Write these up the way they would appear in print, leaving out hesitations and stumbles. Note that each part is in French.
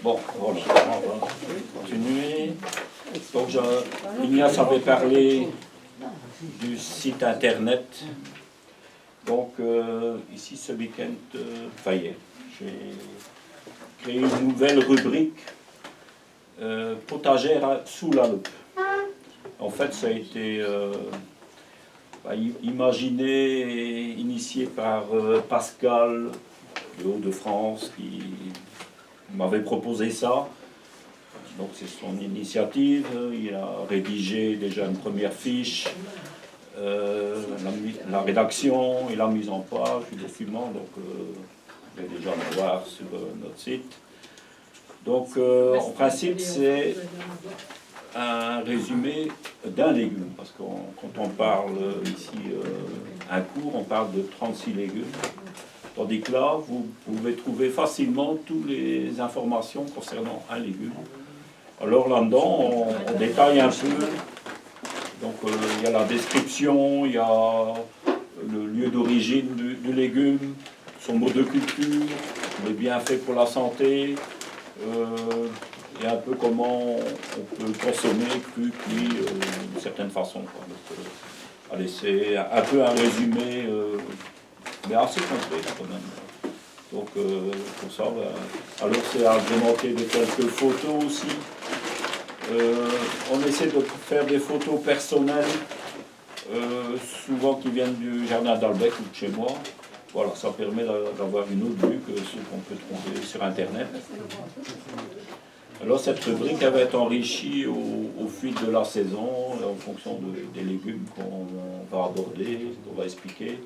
Bon, voilà, on va continuer. Donc, Ignace avait parlé du site internet. Donc, ici, ce week-end, j'ai créé une nouvelle rubrique potagère sous la loupe. En fait, ça a été imaginé et initié par Pascal de Hauts-de-France qui m'avait proposé ça. Donc c'est son initiative. Il a rédigé déjà une première fiche, la rédaction et la mise en page du document. Donc vous pouvez déjà le voir sur notre site. Donc en principe c'est un résumé d'un légume, parce que quand on parle ici un cours, on parle de 36 légumes, tandis que là, vous pouvez trouver facilement toutes les informations concernant un légume. Alors là-dedans, on détaille un peu, donc il y a la description, il y a le lieu d'origine du légume, son mode de culture, les bienfaits pour la santé, et un peu comment on peut consommer cru, cuit, d'une certaine façon. Allez, c'est un peu un résumé, mais assez complet quand même. Donc pour ça, alors c'est agrémenté de quelques photos aussi. On essaie de faire des photos personnelles, souvent qui viennent du jardin d'Albec ou de chez moi. Voilà, ça permet d'avoir une autre vue que ce qu'on peut trouver sur Internet. Alors cette rubrique va être enrichie au fil de la saison, en fonction des légumes qu'on va aborder, qu'on va expliquer.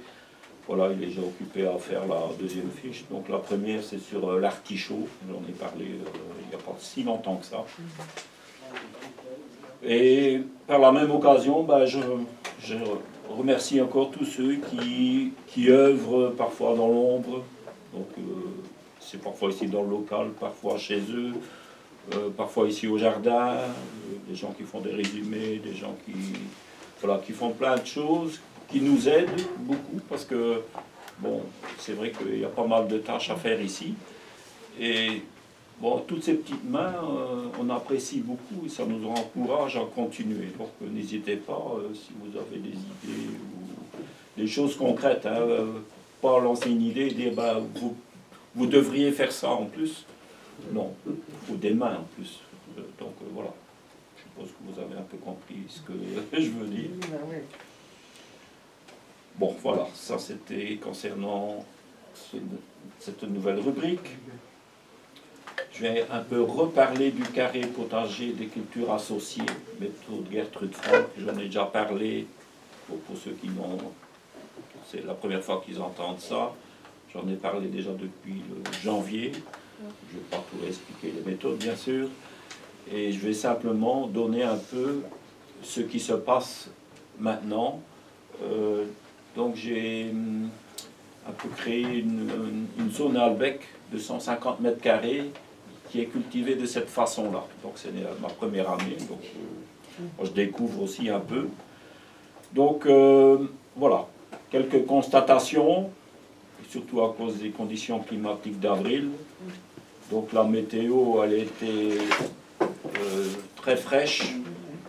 Voilà, il est déjà occupé à faire la deuxième fiche. Donc la première, c'est sur l'artichaut. J'en ai parlé il n'y a pas si longtemps que ça. Et par la même occasion, je remercie encore tous ceux qui œuvrent parfois dans l'ombre. Donc c'est parfois ici dans le local, parfois chez eux. Parfois ici au jardin, des gens qui font des résumés, des gens qui font plein de choses, qui nous aident beaucoup, parce que, bon, c'est vrai qu'il y a pas mal de tâches à faire ici. Et, bon, toutes ces petites mains, on apprécie beaucoup et ça nous encourage à continuer. Donc, n'hésitez pas, si vous avez des idées ou des choses concrètes, hein, pas lancer une idée et dire, vous devriez faire ça en plus. Non, ou des mains en plus. Donc voilà, je suppose que vous avez un peu compris ce que je veux dire. Bon, voilà, ça c'était concernant cette nouvelle rubrique. Je vais un peu reparler du carré potager des cultures associées, méthode Gertrude Frank. J'en ai déjà parlé pour ceux qui n'ont... C'est la première fois qu'ils entendent ça. J'en ai parlé déjà depuis janvier. Je ne vais pas tout expliquer les méthodes, bien sûr. Et je vais simplement donner un peu ce qui se passe maintenant. Donc j'ai un peu créé une zone à Albec de 150 mètres carrés qui est cultivée de cette façon-là. Donc c'est ma première année. Donc moi, je découvre aussi un peu. Donc voilà, quelques constatations, surtout à cause des conditions climatiques d'avril. Donc la météo, elle était très fraîche,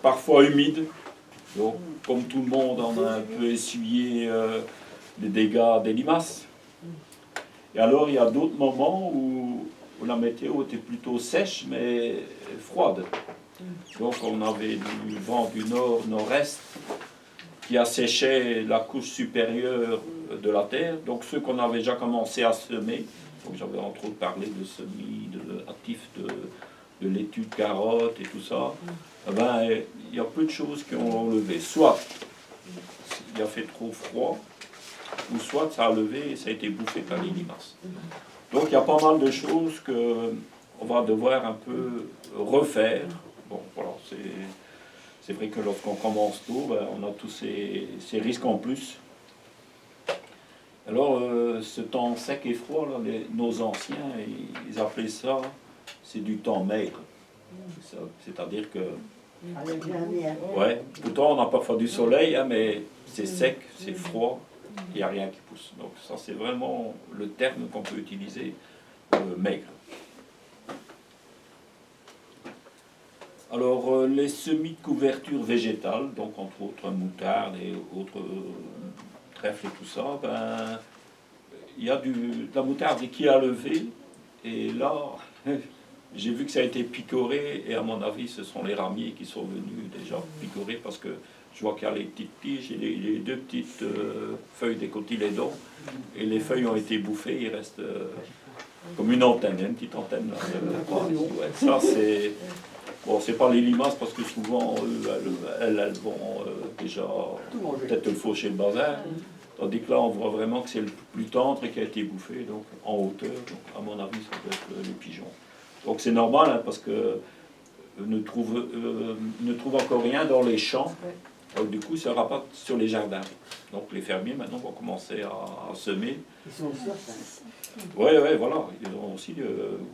parfois humide. Donc comme tout le monde, on a un peu essuyé les dégâts des limaces. Et alors il y a d'autres moments où la météo était plutôt sèche, mais froide. Donc on avait du vent du nord, nord-est, qui asséchait la couche supérieure de la terre. Donc ceux qu'on avait déjà commencé à semer, donc j'avais entre autres parlé de semis, actifs de laitue, de carottes et tout ça, il y a peu de choses qui ont levé. Soit il a fait trop froid, ou soit ça a levé et ça a été bouffé par les limaces. Donc il y a pas mal de choses qu'on va devoir un peu refaire. Bon, voilà, c'est vrai que lorsqu'on commence tôt, on a tous ces risques en plus. Alors, ce temps sec et froid, là, nos anciens, ils appelaient ça, c'est du temps maigre. C'est-à-dire que... Ouais, pourtant on a parfois du soleil, hein, mais c'est sec, c'est froid, il n'y a rien qui pousse. Donc ça, c'est vraiment le terme qu'on peut utiliser, maigre. Alors, les semis de couverture végétale, donc entre autres moutarde et autres trèfles et tout ça, ben, il y a de la moutarde qui a levé, et là, j'ai vu que ça a été picoré, et à mon avis, ce sont les ramiers qui sont venus déjà picorer, parce que je vois qu'il y a les petites tiges et les deux petites feuilles des cotylédons, et les feuilles ont été bouffées, il reste comme une antenne, une petite antenne. Là, ouais, ça, c'est... Bon, c'est pas les limaces, parce que souvent, elles vont déjà peut-être le faucher le bazar. Tandis que là, on voit vraiment que c'est le plus tendre et qui a été bouffé, donc en hauteur. Donc, à mon avis, ça peut être les pigeons. Donc c'est normal, hein, parce que ne trouve encore rien dans les champs. Donc du coup, ça rapporte sur les jardins. Donc les fermiers, maintenant, vont commencer à semer. Ils sont sûrs, ça. Oui, voilà. Ils ont aussi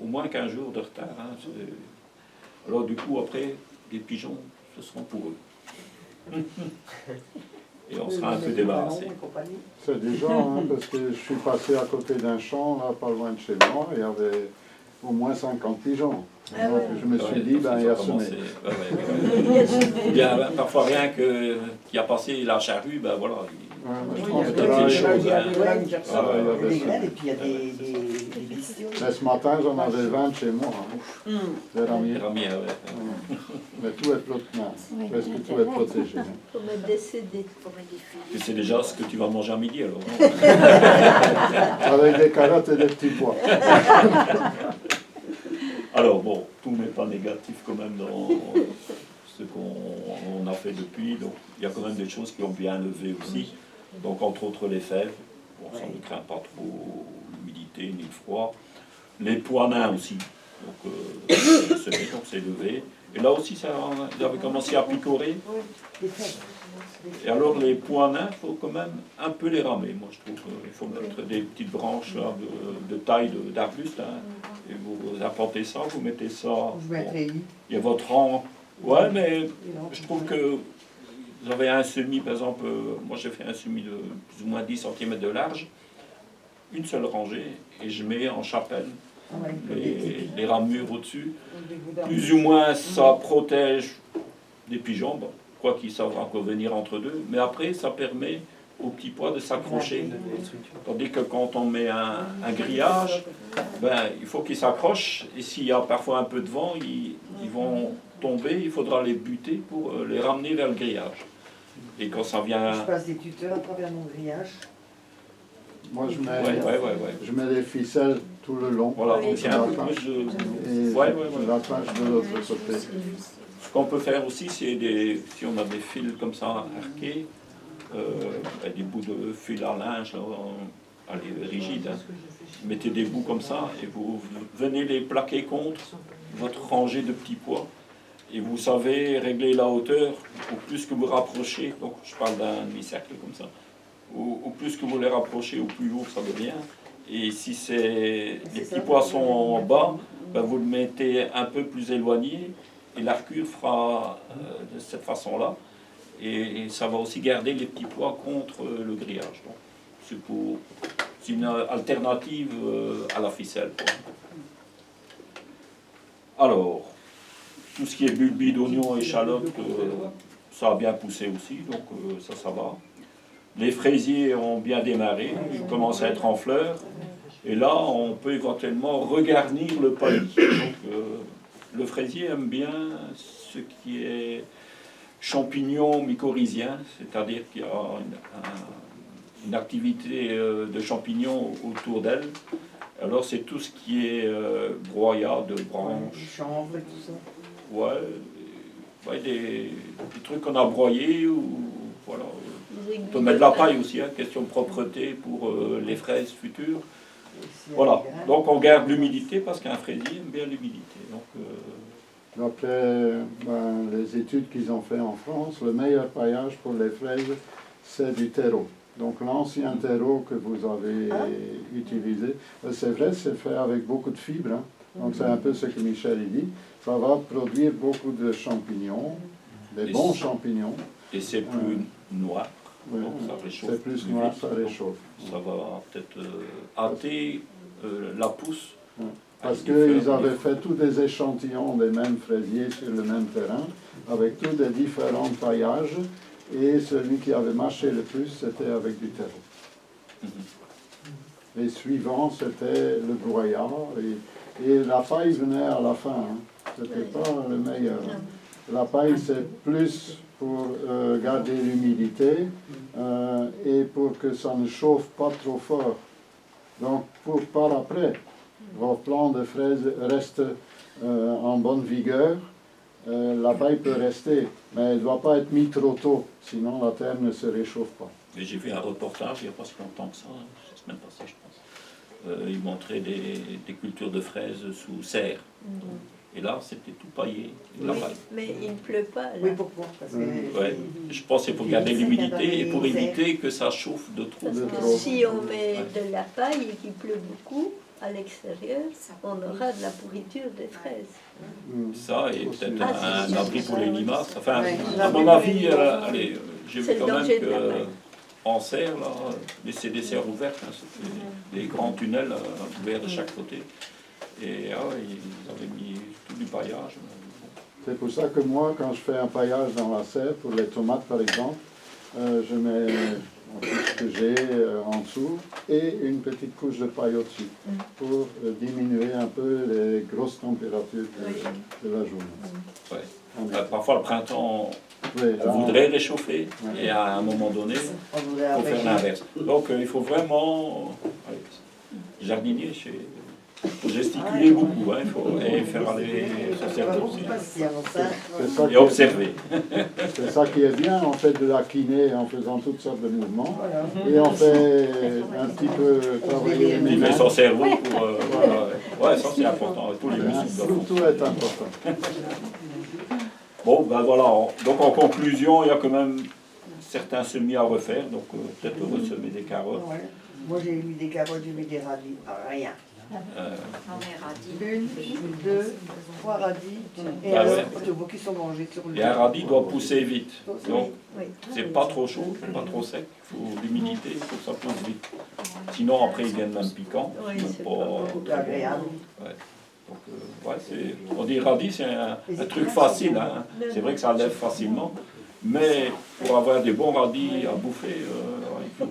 au moins 15 jours de retard. Hein. Alors du coup, après, les pigeons, ce seront pour eux. Et on sera un peu débarrassé. C'est déjà, hein, parce que je suis passé à côté d'un champ, là, pas loin de chez moi, et il y avait au moins 50 pigeons. Ah donc ouais. je me suis dit, ben, il y a semé. Ou bien, parfois rien qui a passé la charrue, ben voilà. Ouais, je Oui, pense il que y a là, des il y choses, il y a avait- des graines, il y a avait des ça. graines, et puis il y a des bestioles. Mais ce matin, j'en avais 20 chez moi. Hein. Des ramiers. Les ramiers, ouais. Mais tout est protégé. Presque tout est protégé. hein. Faut mettre des CD pour mettre des Tu filles. sais déjà ce que tu vas manger à midi alors. Avec des carottes et des petits pois. Alors bon, tout n'est pas négatif quand même dans ce qu'on a fait depuis. Donc il y a quand même des choses qui ont bien levé aussi. Donc entre autres les fèves. Bon, ça ne craint pas trop l'humidité ni le froid. Les pois nains aussi. Donc c'est levé. Et là aussi, ça avait commencé à picorer. Des fèves. Et alors les pois nains, il faut quand même un peu les ramer. Moi je trouve qu'il faut mettre des petites branches là, de taille d'arbuste. Hein, et vous apportez ça, vous mettez ça. Je mettrais Il y a votre rang. Ouais, mais je trouve que vous avez un semis, par exemple, moi j'ai fait un semis de plus ou moins 10 cm de large, une seule rangée, et je mets en chapelle les ramures au-dessus. Plus ou moins ça protège des pigeons, bon, quoi qu'ils savent encore venir entre deux, mais après ça permet aux petits pois de s'accrocher. Tandis que quand on met un grillage, ben, il faut qu'ils s'accrochent, et s'il y a parfois un peu de vent, ils vont tomber, il faudra les buter pour les ramener vers le grillage. Et quand ça vient... Je passe des tuteurs à travers mon grillage. Moi, je mets, Ouais. je mets des ficelles tout le long. Voilà, Oui. donc il y a un peu plus de... Et Ouais. je l'attache de l'autre côté. Ce qu'on peut faire aussi, c'est si on a des fils comme ça arqués, des bouts de fil à linge, rigides, hein. Mettez des bouts comme ça et vous venez les plaquer contre votre rangée de petits pois. Et vous savez régler la hauteur, au plus que vous rapprochez, donc je parle d'un demi-cercle comme ça, au plus que vous les rapprochez, au plus lourd ça devient. Et si les petits pois sont en bas, ben vous le mettez un peu plus éloigné, et l'arcure fera de cette façon-là. Et ça va aussi garder les petits pois contre le grillage. Donc, c'est une alternative à la ficelle, quoi. Alors, tout ce qui est bulbi d'oignons, échalotes, ça a bien poussé aussi, donc ça va. Les fraisiers ont bien démarré, ils commencent à être en fleurs. Et là, on peut éventuellement regarnir le palis. Donc, le fraisier aime bien ce qui est champignons mycorhiziens, c'est-à-dire qu'il y a une activité de champignons autour d'elle. Alors c'est tout ce qui est broyat de branches. Chanvre et tout ça. Ouais, des trucs qu'on a broyés, ou voilà. On peut mettre de la paille aussi, hein, question de propreté pour les fraises futures. Voilà, donc on garde l'humidité parce qu'un fraisier aime bien l'humidité. D'après les études qu'ils ont fait en France, le meilleur paillage pour les fraises, c'est du terreau. Donc l'ancien terreau que vous avez utilisé, c'est vrai, c'est fait avec beaucoup de fibres. Hein. Donc c'est un peu ce que Michel il dit. Ça va produire beaucoup de champignons, des bons champignons. Et c'est plus noir, Oui, donc ça réchauffe. c'est plus noir, vite, ça réchauffe. Ça va peut-être hâter la pousse Parce il fait qu'ils un- avaient fait tous des échantillons des mêmes fraisiers sur le même terrain, avec tous des différents paillages, et celui qui avait marché le plus, c'était avec du terreau. Mhm. Les suivants, c'était le broyat, et la paille venait à la fin, hein. C'était pas le meilleur. Hein. La paille, c'est plus pour garder l'humidité et pour que ça ne chauffe pas trop fort. Donc, pour par après, vos plants de fraises restent en bonne vigueur, la paille peut rester, mais elle ne doit pas être mise trop tôt, sinon la terre ne se réchauffe pas. Et j'ai vu un reportage il n'y a pas si longtemps que ça, la semaine passée, je pense. Il montrait des cultures de fraises sous serre. Et là, c'était tout paillé, de la Oui, paille. mais il ne pleut pas là. Oui, pourquoi? Parce que Ouais. Je pense que c'est pour garder l'humidité et pour éviter que ça chauffe de trop. Parce De que trop. si on met de la paille et qu'il pleut beaucoup à l'extérieur, on aura de la pourriture des fraises. Ça, et peut-être Ah, c'est un sûr. abri pour les limaces. Enfin, Ouais, à mon l'abri avis, pour les limaces. allez, j'ai C'est vu le quand même danger de la paille. qu'en serre, là, c'est des serres ouvertes, hein, c'était des grands tunnels ouverts de chaque côté. Et ils avaient mis tout du paillage. C'est pour ça que moi, quand je fais un paillage dans la serre, pour les tomates par exemple, je mets ce que j'ai en dessous et une petite couche de paille au-dessus pour diminuer un peu les grosses températures de la journée. Ouais. Parfois, le printemps, Oui, on voudrait réchauffer, et à un moment donné, on voudrait il faut faire empêcher. l'inverse. Donc, il faut vraiment, jardinier, faut gesticuler beaucoup, hein, il faut et faire aller son Ça va cerveau beaucoup aussi. patience, hein. c'est ça, Et observer. c'est ça qui est bien, on fait de la kiné en faisant toutes sortes de mouvements Voilà. et on fait un petit peu travailler les Il met mains. son cerveau pour. Voilà. Ouais, ça c'est important. Tous les muscles doivent. Tout est important. Bon, ben voilà. Donc en conclusion, il y a quand même certains semis à refaire. Donc peut-être ressemer des carottes. Ouais. Moi j'ai eu des carottes, j'ai eu des radis. Rien. Une, deux, trois radis. Et Ah alors, ouais. je vois qu'ils sont mangés sur le. Et un radis doit pousser vite. Donc Oui. c'est pas trop chaud, pas trop sec. Il faut l'humidité, il faut que ça pousse vite. Sinon après ils viennent même piquants. Oui, c'est Pas- C'est agréable. Donc, on dit radis, c'est un truc facile. Hein. C'est vrai que ça lève facilement. Mais pour avoir des bons radis à bouffer, il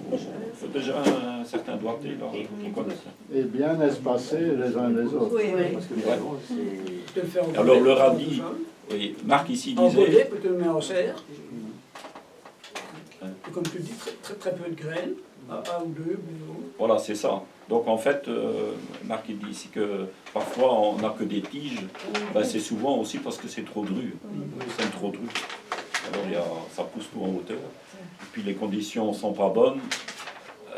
faut déjà un certain doigté. Là, pour connaître ça. Et bien espacés les uns les autres. Oui, oui. Parce que les Ouais. avant, c'est... Alors le radis, oui, Marc ici En disait. godet, peut-être le mettre en serre. Et comme tu dis, très peu de graines, un ou deux. Voilà, c'est ça. Donc en fait, Marc il dit ici que parfois on n'a que des tiges. Ben, c'est souvent aussi parce que c'est trop dru. C'est trop dru. Alors ça pousse tout en hauteur. Et puis les conditions ne sont pas bonnes.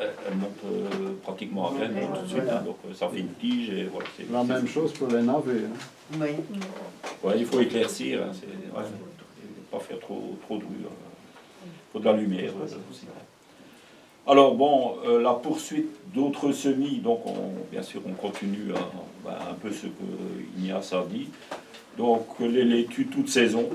Elles montent pratiquement à graines tout de suite. Hein. Donc ça fait une tige et voilà. La même chose pour les navets. Hein. Oui. Ouais, il faut éclaircir. Hein. Pas faire trop dru. Il faut de la lumière aussi. Alors bon, la poursuite d'autres semis, donc bien sûr on continue un peu ce que Ignace a dit. Donc les laitues toute saison,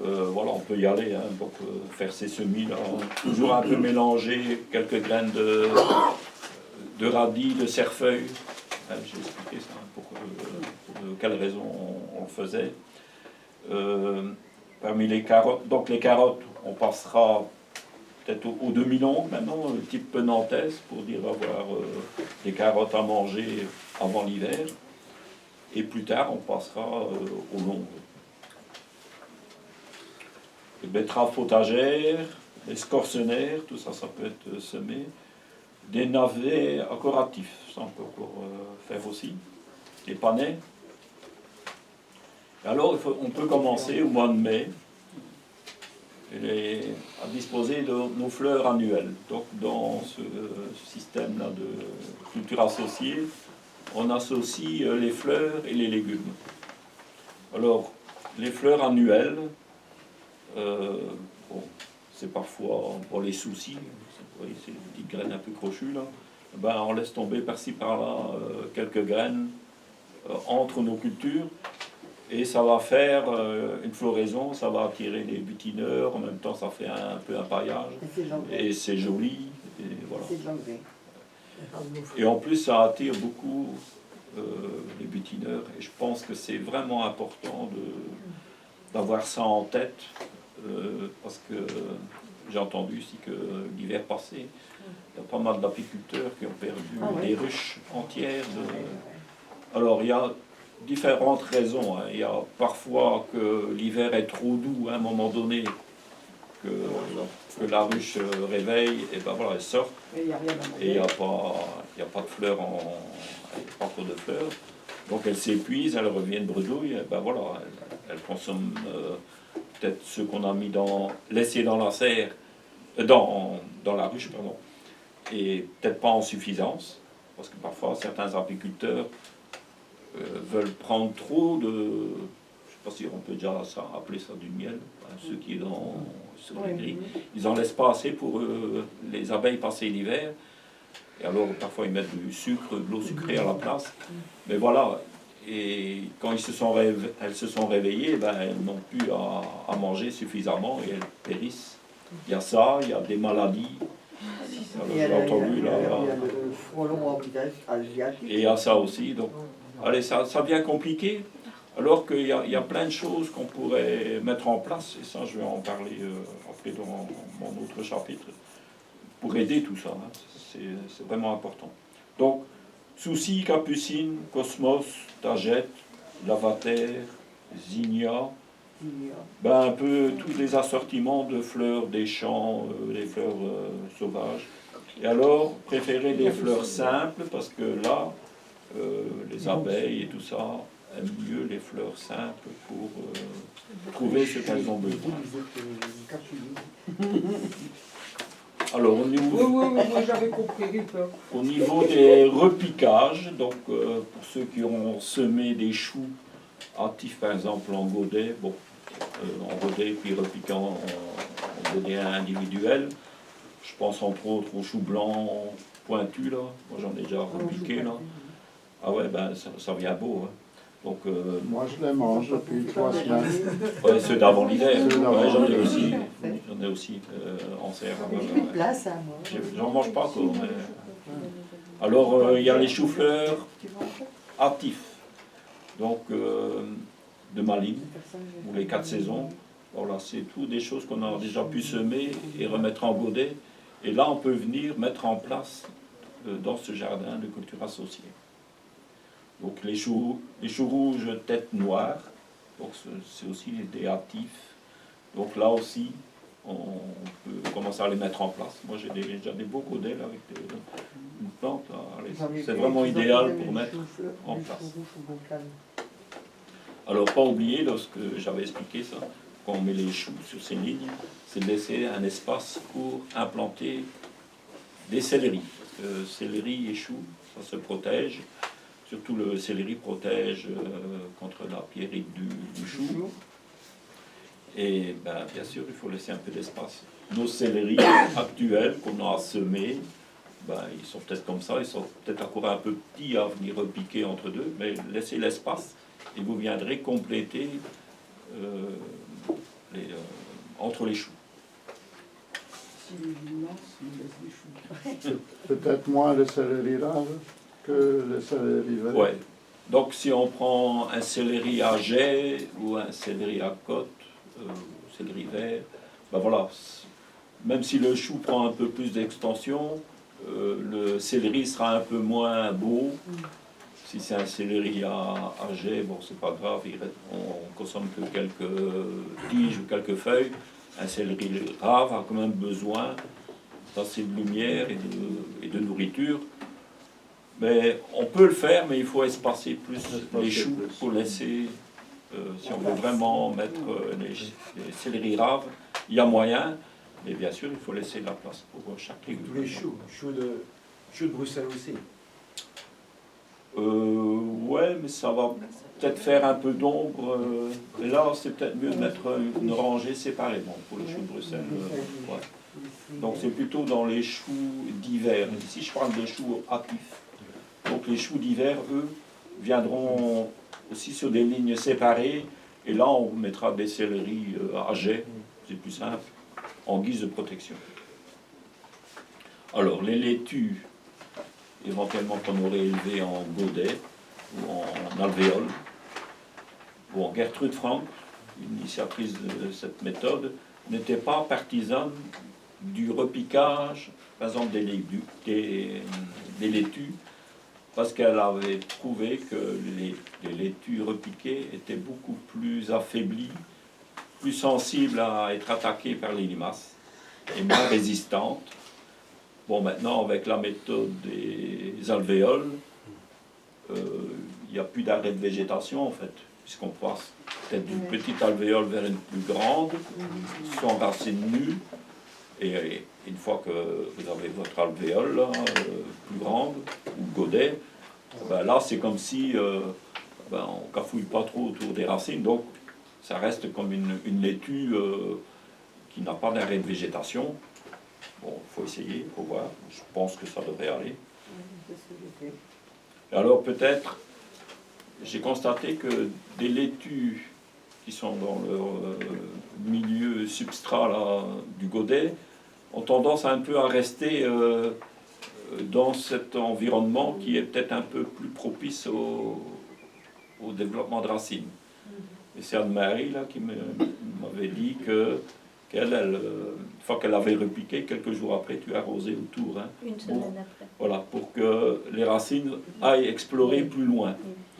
voilà on peut y aller, hein, donc faire ces semis là, toujours un peu mélanger quelques graines de radis, de cerfeuil. Hein, j'ai expliqué ça, pour quelles raisons on le faisait. Parmi les carottes, donc les carottes, on passera peut-être aux demi-longues maintenant, type penantaise, pour dire avoir des carottes à manger avant l'hiver. Et plus tard, on passera aux longues. Les betteraves potagères, les scorcenaires, tout ça, ça peut être semé. Des navets accoratifs, ça on peut encore faire aussi. Des panais. Alors, on peut commencer au mois de mai. À disposer de nos fleurs annuelles. Donc dans ce système-là de culture associée, on associe les fleurs et les légumes. Alors, les fleurs annuelles, bon, c'est parfois pour les soucis, vous voyez ces petites graines un peu crochues là, ben, on laisse tomber par-ci par-là quelques graines entre nos cultures. Et ça va faire une floraison, ça va attirer les butineurs, en même temps ça fait un peu un paillage, et c'est joli, et voilà. C'est de l'enlever. Et en plus ça attire beaucoup les butineurs. Et je pense que c'est vraiment important d'avoir ça en tête, parce que j'ai entendu aussi que l'hiver passé, il y a pas mal d'apiculteurs qui ont perdu des ruches entières. Alors il y a différentes raisons. Hein. Il y a parfois que l'hiver est trop doux à un moment donné, que la ruche réveille, et ben voilà, elle sort. Et il n'y a rien à Et il manger. n'y a pas de fleurs, pas trop de fleurs. Donc elle s'épuise, elle revient de bredouille, et ben voilà, elle consomme peut-être ce qu'on a mis laissé dans la serre, dans la ruche, pardon, et peut-être pas en suffisance, parce que parfois certains apiculteurs veulent prendre trop de, je sais pas si on peut déjà appeler ça du miel, hein, ce qui est sur les grilles, ils en laissent pas assez pour les abeilles passer l'hiver. Et alors, parfois, ils mettent du sucre, de l'eau sucrée à la place. Mais voilà, et quand elles se sont réveillées, ben, elles n'ont plus à manger suffisamment et elles périssent. Il y a ça, il y a des maladies. Alors, j'ai entendu là. Il y a le frelon asiatique. Et il y a ça aussi. Donc, allez, ça devient compliqué. Alors qu'il y a plein de choses qu'on pourrait mettre en place, et ça, je vais en parler après dans mon autre chapitre, pour aider tout ça. Hein. C'est vraiment important. Donc, Souci, Capucine, Cosmos, Tagette, Lavater, Zinnia, ben un peu tous les assortiments de fleurs des champs, les fleurs sauvages. Et alors, préférez des fleurs simples, parce que là, les abeilles et tout ça aiment mieux les fleurs simples pour trouver ce qu'elles ont besoin. Alors, Oui, j'avais compris, Ripper. au niveau des repiquages, donc pour ceux qui ont semé des choux hâtifs, par exemple en godet, bon, en godet puis repiquant en godet individuel, je pense entre autres aux choux blancs pointus, là, moi j'en ai déjà repiqué, là. Ah ouais, ben ça vient beau, hein. Donc, Moi, je les mange depuis 3 semaines. ouais, ceux d'avant l'hiver, Ceux d'avant ouais, j'en ai l'hiver. aussi en serre. J'ai plus de place, hein, moi. J'en mange pas encore. Mais... Alors, il y a les choux-fleurs hâtifs, donc de Malines, ou les 4 saisons. Voilà, c'est tout des choses qu'on a déjà pu semer et remettre en godet. Et là, on peut venir mettre en place dans ce jardin de culture associée. Donc les choux rouges tête noire, donc c'est aussi des hâtifs. Donc là aussi, on peut commencer à les mettre en place. Moi j'ai déjà des beaux godets là, avec une plante. C'est vraiment idéal pour mettre en place. Alors pas oublier, lorsque j'avais expliqué ça, quand on met les choux sur ces lignes, c'est de laisser un espace pour implanter des céleris. Parce que céleri et choux, ça se protège. Surtout le céleri protège contre la pierrite du chou. Et ben, bien sûr, il faut laisser un peu d'espace. Nos céleris actuels qu'on a semés, ben, ils sont peut-être comme ça, ils sont peut-être encore un peu petits à venir repiquer entre deux, mais laissez l'espace et vous viendrez compléter entre les choux. Peut-être moins le céleri rave que le céleri vert. Ouais. Donc si on prend un céleri à jet ou un céleri à côte, céleri vert, ben voilà, même si le chou prend un peu plus d'extension, le céleri sera un peu moins beau. Si c'est un céleri à jet, bon c'est pas grave, on consomme que quelques tiges ou quelques feuilles. Un céleri rave a quand même besoin d'assez de lumière et de nourriture. Mais on peut le faire, mais il faut espacer plus les choux pour laisser, si on veut vraiment mettre les céleri raves, il y a moyen, mais bien sûr il faut laisser de la place pour chaque légume. Tous les choux de Bruxelles aussi. Ouais, mais ça va peut-être faire un peu d'ombre. Et là, c'est peut-être mieux de mettre une rangée séparément pour les choux de Bruxelles. Ouais. Donc c'est plutôt dans les choux d'hiver. Ici, je parle des choux hâtifs. Donc les choux d'hiver, eux, viendront aussi sur des lignes séparées. Et là, on mettra des céleris à jet, c'est plus simple, en guise de protection. Alors, les laitues, éventuellement qu'on aurait élevées en godet, ou en alvéole. Bon, Gertrude Frank, initiatrice de cette méthode, n'était pas partisane du repiquage, par exemple des laitues, parce qu'elle avait trouvé que les laitues repiquées étaient beaucoup plus affaiblies, plus sensibles à être attaquées par les limaces et moins résistantes. Bon, maintenant, avec la méthode des alvéoles, il n'y a plus d'arrêt de végétation, en fait, puisqu'on passe peut-être d'une petite alvéole vers une plus grande, sans racines nues, et une fois que vous avez votre alvéole là, plus grande, ou godet, ben là, c'est comme si on ne cafouille pas trop autour des racines, donc ça reste comme une laitue qui n'a pas d'arrêt de végétation. Bon, il faut essayer, il faut voir. Je pense que ça devrait aller. Et alors peut-être, j'ai constaté que des laitues qui sont dans le milieu substrat là, du godet ont tendance un peu à rester dans cet environnement qui est peut-être un peu plus propice au développement de racines. Et c'est Anne-Marie là qui m'avait dit qu'elle, une fois qu'elle avait repiqué, quelques jours après, tu as arrosé autour. Hein, Une semaine après. Voilà, pour que les racines aillent explorer plus loin.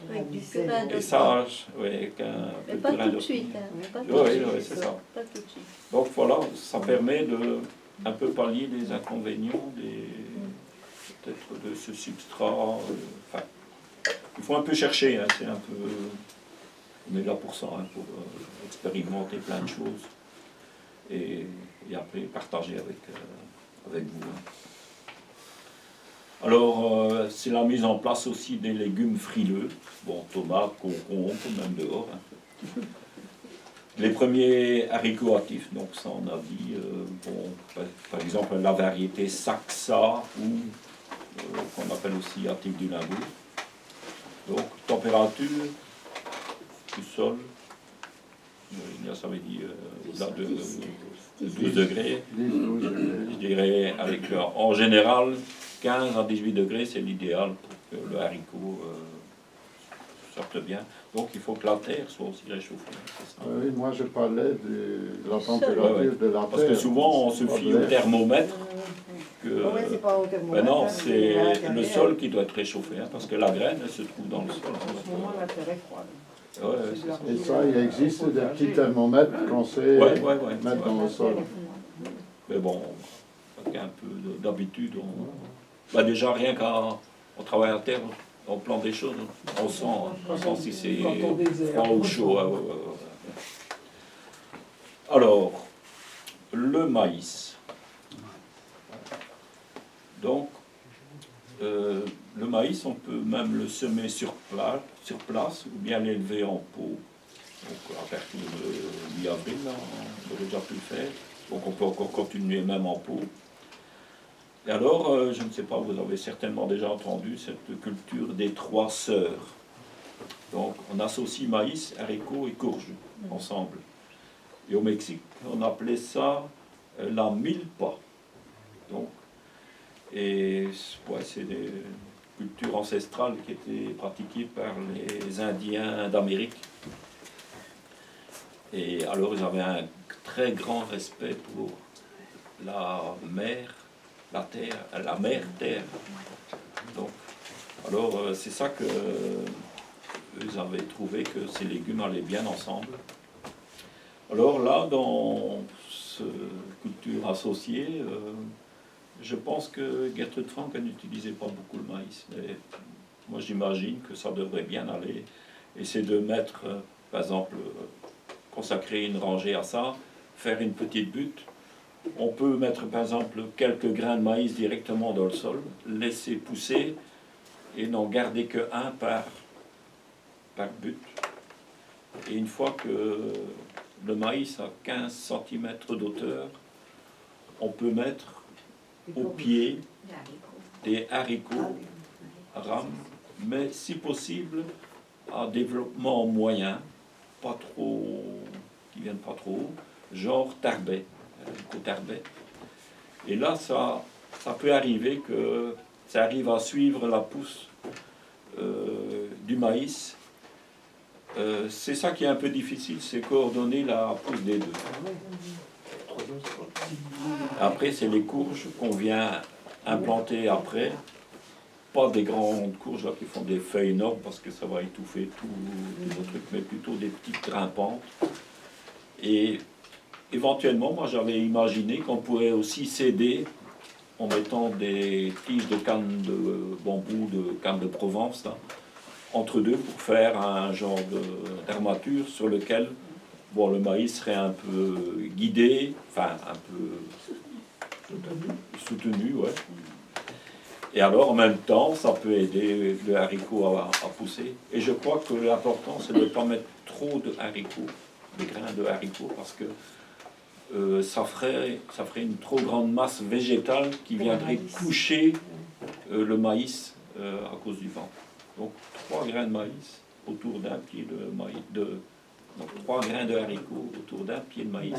Avec du purin Et de ça, oui, avec mais un pas peu de tout de suite. Hein. Pas tout Oui, de suite. oui, c'est ça. Pas tout de suite. Donc voilà, ça permet de un peu pallier les inconvénients peut-être de ce substrat. Enfin, il faut un peu chercher, hein, c'est un peu. On est là pour ça, hein, pour expérimenter plein de choses et après partager avec vous. Hein. Alors, c'est la mise en place aussi des légumes frileux, bon, tomates, concombres, même dehors. Hein. Les premiers haricots actifs, donc ça on a dit, bon, par exemple la variété Saxa ou qu'on appelle aussi actif du Limbourg. Donc, température du sol, ça veut dire là, de 12 degrés, 10-12 degrés. je dirais, avec en général 15 à 18 degrés, c'est l'idéal pour que le haricot sorte bien. Donc il faut que la terre soit aussi réchauffée. C'est ça. Oui, moi je parlais de la température Ouais, ouais. de la terre. Parce que souvent on se fie au thermomètre, que Ouais, c'est pas au thermomètre, non, hein, c'est à le l'intérieur. sol qui doit être réchauffé, hein, parce que la graine elle se trouve dans le sol. En ce moment, la terre est froide. Ouais, ouais, c'est ça. Et ça, il existe des petits thermomètres qu'on sait Ouais, mettre dans le sol. Mais bon, avec un peu d'habitude, bah déjà rien quand on travaille à terre, on plante des choses, on sent, si c'est Quand on désherbe. froid ou chaud. Ouais. Alors, le maïs. Donc, le maïs, on peut même le semer sur place ou bien l'élever en pot. Donc, à partir de mi-avril, on aurait déjà pu le faire. Donc, on peut encore continuer même en pot. Et alors, je ne sais pas, vous avez certainement déjà entendu cette culture des 3 sœurs. Donc, on associe maïs, haricots et courges ensemble. Et au Mexique, on appelait ça la milpa. Donc, et ouais, c'est des cultures ancestrales qui étaient pratiquées par les Indiens d'Amérique. Et alors, ils avaient un très grand respect pour la mer, la terre, la mère terre. Donc, alors c'est ça que ils avaient trouvé que ces légumes allaient bien ensemble. Alors là, dans cette culture associée, je pense que Gertrude Frank n'utilisait pas beaucoup le maïs. Mais moi, j'imagine que ça devrait bien aller. Et c'est de mettre, par exemple, consacrer une rangée à ça, faire une petite butte. On peut mettre par exemple quelques grains de maïs directement dans le sol, laisser pousser et n'en garder qu'un par butte. Et une fois que le maïs a 15 cm d'auteur, on peut mettre au pied des haricots rames, mais si possible à développement moyen, pas trop, qui viennent pas trop haut, genre tarbet. Tarbet. Et là, ça peut arriver que ça arrive à suivre la pousse du maïs. C'est ça qui est un peu difficile, c'est coordonner la pousse des deux. Après, c'est les courges qu'on vient implanter après. Pas des grandes courges là, qui font des feuilles énormes parce que ça va étouffer tout le truc, mais plutôt des petites grimpantes. Et éventuellement, moi j'avais imaginé qu'on pourrait aussi s'aider en mettant des tiges de canne de bambou, de canne de Provence, là, entre deux pour faire un genre d'armature sur lequel bon, le maïs serait un peu guidé, enfin un peu soutenu, ouais. Et alors en même temps, ça peut aider le haricot à pousser. Et je crois que l'important, c'est de ne pas mettre trop de haricots, de grains de haricots, parce que ça ferait une trop grande masse végétale qui viendrait coucher le maïs à cause du vent. Donc 3 grains de maïs autour d'un pied de maïs, donc 3 grains de haricots autour d'un pied de maïs.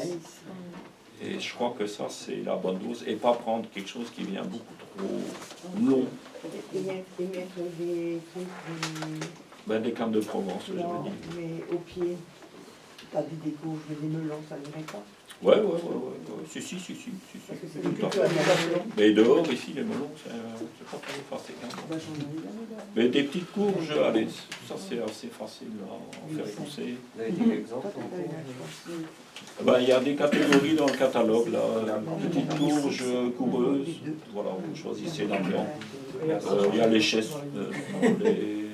Et je crois que ça, c'est la bonne dose. Et pas prendre quelque chose qui vient beaucoup trop long. Et mettre des trucs, Ben, des cannes de Provence, je veux non, dire. mais au pied, t'as dit des courges, mais des melons, ça n'irait pas. Ouais. Si. Parce que c'est Tout des à fait. cultures. Mais dehors, ici, les melons, c'est pas trop facile. Bah, j'en ai eu là. Mais des petites courges, allez, ça c'est assez facile à en faire pousser. Vous avez des exemples? Toi, t'as eu la chance. Ben, il y a des catégories dans le catalogue, là. Petites courges coureuses, voilà, vous choisissez l'ambiance. Il y a les chaises, les...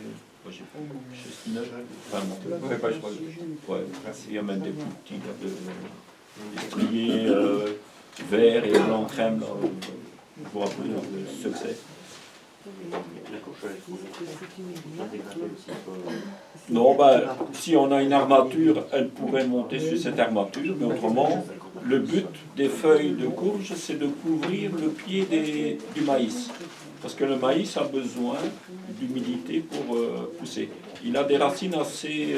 Moi, j'ai pas chestnuts, enfin, non. Vous n'avez pas choisi. Ouais, il y a même des plus petits, là, des striés verts et blanc crème, là, pour un peu de succès. Non, bah, si on a une armature, elle pourrait monter sur cette armature, mais autrement, le but des feuilles de courge, c'est de couvrir le pied du maïs. Parce que le maïs a besoin d'humidité pour pousser. Il a des racines assez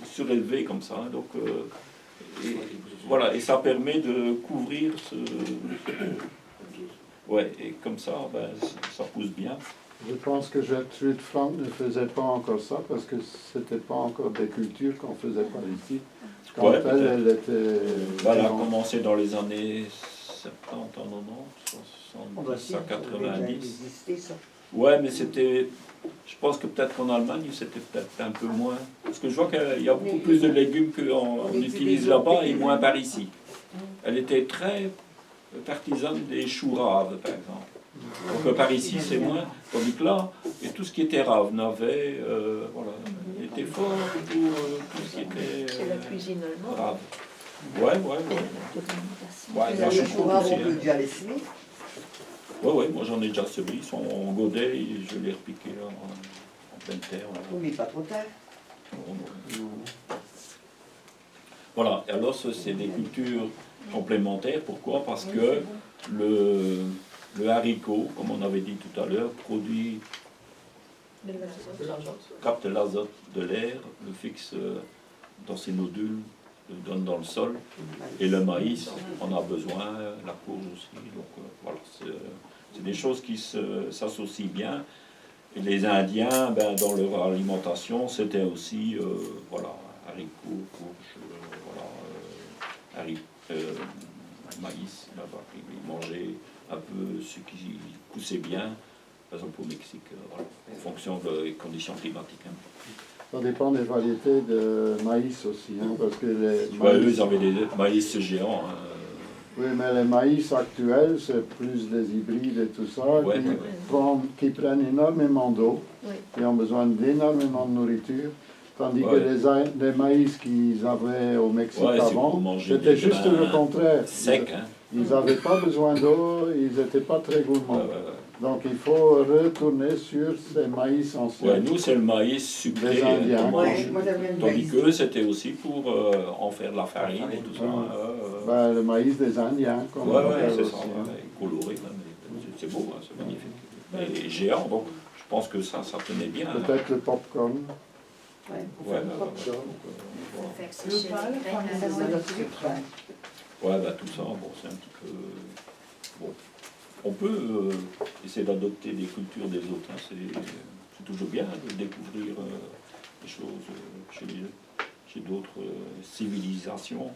surélevées comme ça, hein, donc et, voilà, et ça permet de couvrir ce... Ouais, et comme ça, ben, ça pousse bien. Je pense que Gertrude Frank ne faisait pas encore ça parce que c'était pas encore des cultures qu'on faisait par ici. Quand Ouais, elle était... Voilà, elle a commencé dans les années 70, 90, à 90. Ouais, mais c'était... Je pense que peut-être qu'en Allemagne, c'était peut-être un peu moins... Parce que je vois qu'il y a beaucoup plus de légumes qu'on utilise là-bas et moins par ici. Elle était très partisane des choux raves, par exemple. Donc par ici, c'est moins. Tandis que là, et tout ce qui était rave, navet, voilà, il était fort pour tout ce qui était C'est la cuisine allemande. rave. Ouais. Ouais, la choucroute On aussi. peut Hein. déjà les semer. Ouais, moi j'en ai déjà semé, ils sont en godet, et je les repiqué là, en pleine terre. Là. Oui, mais pas trop tard. Non. Voilà, et alors c'est des cultures complémentaires. Pourquoi? Parce que le haricot, comme on avait dit tout à l'heure, produit, capte l'azote de l'air, le fixe dans ses nodules, le donne dans le sol. Et le maïs, on a besoin, la courge aussi. Donc voilà, c'est des choses qui s'associent bien. Et les Indiens, ben, dans leur alimentation, c'était aussi voilà, haricots, courges, maïs, là-bas. Ils mangeaient un peu ce qui poussait bien, par exemple au Mexique, voilà, en fonction des conditions climatiques. Hein. Ça dépend des variétés de maïs aussi, hein, parce que les Ouais, eux, maïs... ils avaient des maïs géants. Hein. Oui, mais les maïs actuels, c'est plus des hybrides et tout ça, Ouais, qui prennent énormément d'eau, Oui. qui ont besoin d'énormément de nourriture, tandis Ouais. que les maïs qu'ils avaient au Mexique Ouais, si vous avant, mangez c'était des juste grains le contraire. Secs, hein. Ils n'avaient pas besoin d'eau, ils n'étaient pas très gourmands. Ouais. Donc il faut retourner sur ces maïs anciens. Ouais, nous, c'est le maïs sucré Les Indiens. qu'on Ouais, mange. moi j'aime bien le Tandis maïs. qu'eux, c'était aussi pour en faire de la farine et tout ça. Ben, le maïs des Indiens, comme on Ouais, appelle c'est aussi, ça, hein. coloré même. C'est beau, hein, c'est magnifique. Et géant, donc je pense que ça tenait bien. Hein. Peut-être le popcorn. Ouais, pour Ouais, faire du popcorn. Faire sécher les graines Ça, avant c'est de notre sucre, hein. Ouais, bah tout ça, bon, c'est un petit peu... Bon. On peut essayer d'adopter des cultures des autres, hein, c'est c'est toujours bien de découvrir des choses chez d'autres civilisations.